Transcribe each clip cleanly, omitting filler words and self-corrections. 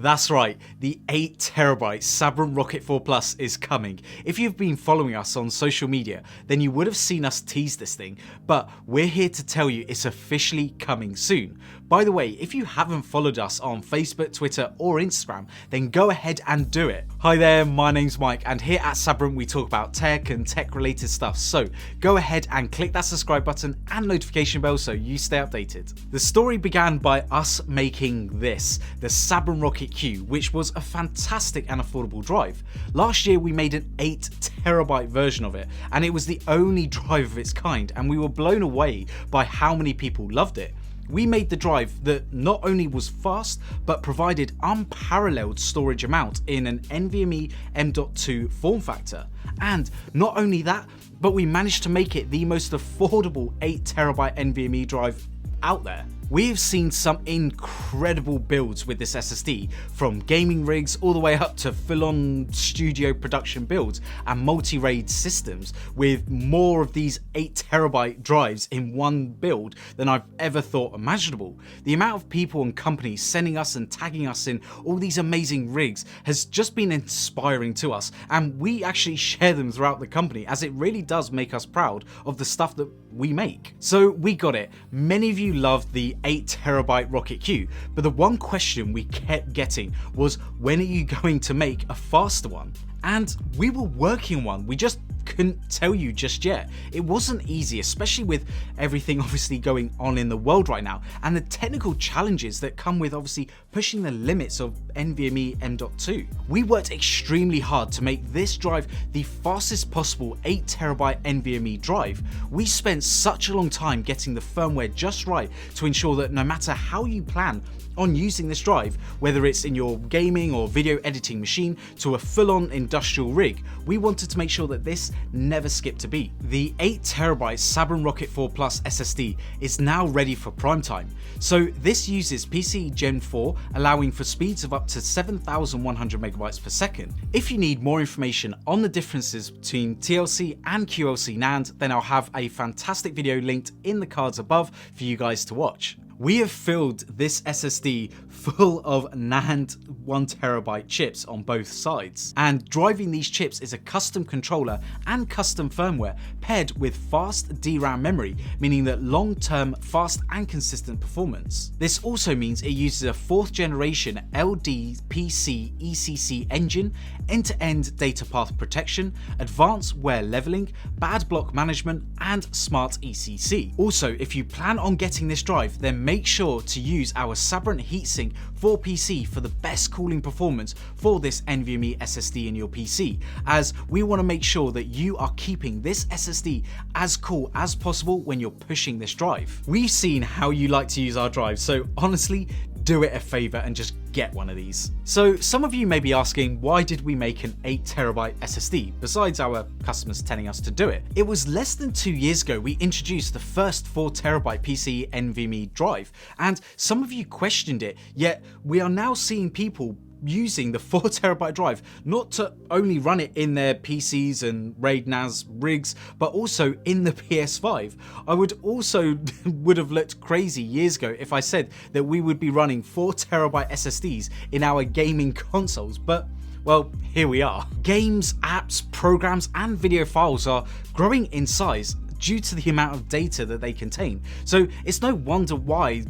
That's right, the 8TB SABRENT Rocket 4 Plus is coming. If you've been following us on social media, then you would have seen us tease this thing, but we're here to tell you it's officially coming soon. By the way, if you haven't followed us on Facebook, Twitter or Instagram, then go ahead and do it. Hi there, my name's Mike, and here at SABRENT we talk about tech and tech related stuff, so go ahead and click that subscribe button and notification bell so you stay updated. The story began by us making this, the SABRENT Rocket Q, which was a fantastic and affordable drive. Last year we made an 8TB version of it, and it was the only drive of its kind, and we were blown away by how many people loved it. We made the drive that not only was fast, but provided unparalleled storage amount in an NVMe M.2 form factor. And not only that, but we managed to make it the most affordable 8TB NVMe drive out there. We have seen some incredible builds with this SSD, from gaming rigs all the way up to full-on studio production builds and multi-RAID systems, with more of these 8TB drives in one build than I've ever thought imaginable. The amount of people and companies sending us and tagging us in all these amazing rigs has just been inspiring to us, and we actually share them throughout the company, as it really does make us proud of the stuff that we make. So we got it. Many of you loved the 8TB Rocket Q, but the one question we kept getting was, when are you going to make a faster one? And we were working on one, we just couldn't tell you just yet. It wasn't easy, especially with everything obviously going on in the world right now, and the technical challenges that come with obviously pushing the limits of NVMe M.2. We worked extremely hard to make this drive the fastest possible 8TB NVMe drive. We spent such a long time getting the firmware just right to ensure that no matter how you plan on using this drive, whether it's in your gaming or video editing machine to a full-on industrial rig, we wanted to make sure that this never skipped a beat. The 8TB SABRENT Rocket 4 Plus SSD is now ready for prime time. So this uses PCIe Gen 4, allowing for speeds of up to 7,100 megabytes per second. If you need more information on the differences between TLC and QLC NAND, then I'll have a fantastic video linked in the cards above for you guys to watch. We have filled this SSD full of NAND 1TB chips on both sides, and driving these chips is a custom controller and custom firmware paired with fast DRAM memory, meaning that long-term fast and consistent performance. This also means it uses a 4th generation LDPC ECC engine, end-to-end data path protection, advanced wear leveling, bad block management, and smart ECC. Also, if you plan on getting this drive, then make sure to use our SABRENT heatsink for PC for the best cooling performance for this NVMe SSD in your PC, as we want to make sure that you are keeping this SSD as cool as possible when you're pushing this drive. We've seen how you like to use our drive, so honestly, do it a favor and just get one of these. So some of you may be asking, why did we make an 8TB SSD besides our customers telling us to do it? It was less than 2 years ago we introduced the first 4TB PCIe NVMe drive, and some of you questioned it, yet we are now seeing people using the 4TB drive not to only run it in their PCs and RAID NAS rigs, but also in the PS5. I would have looked crazy years ago if I said that we would be running 4TB SSDs in our gaming consoles, but well, here we are. Games, apps, programs, and video files are growing in size due to the amount of data that they contain. So it's no wonder why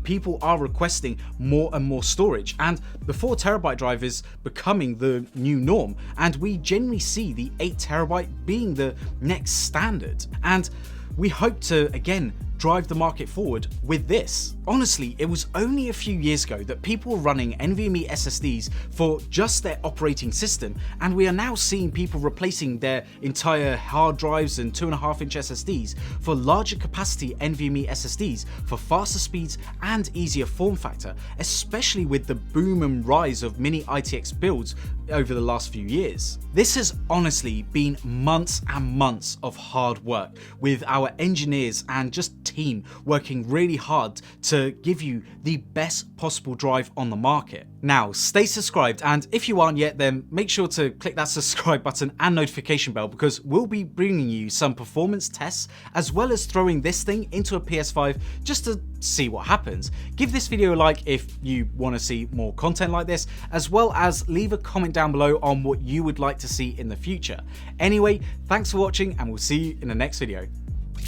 people are requesting more and more storage, and the 4TB drive is becoming the new norm, and we generally see the 8TB being the next standard, and we hope to again drive the market forward with this. Honestly, it was only a few years ago that people were running NVMe SSDs for just their operating system, and we are now seeing people replacing their entire hard drives and 2.5-inch SSDs for larger capacity NVMe SSDs for faster speeds and easier form factor, especially with the boom and rise of mini ITX builds over the last few years. This has honestly been months and months of hard work with our engineers and just team working really hard to give you the best possible drive on the market. Now, stay subscribed, and if you aren't yet, then make sure to click that subscribe button and notification bell, because we'll be bringing you some performance tests as well as throwing this thing into a PS5 just to see what happens. Give this video a like if you want to see more content like this, as well as leave a comment down below on what you would like to see in the future. Anyway, thanks for watching, and we'll see you in the next video.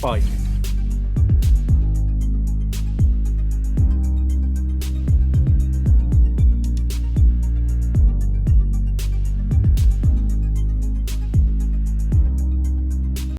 Bye.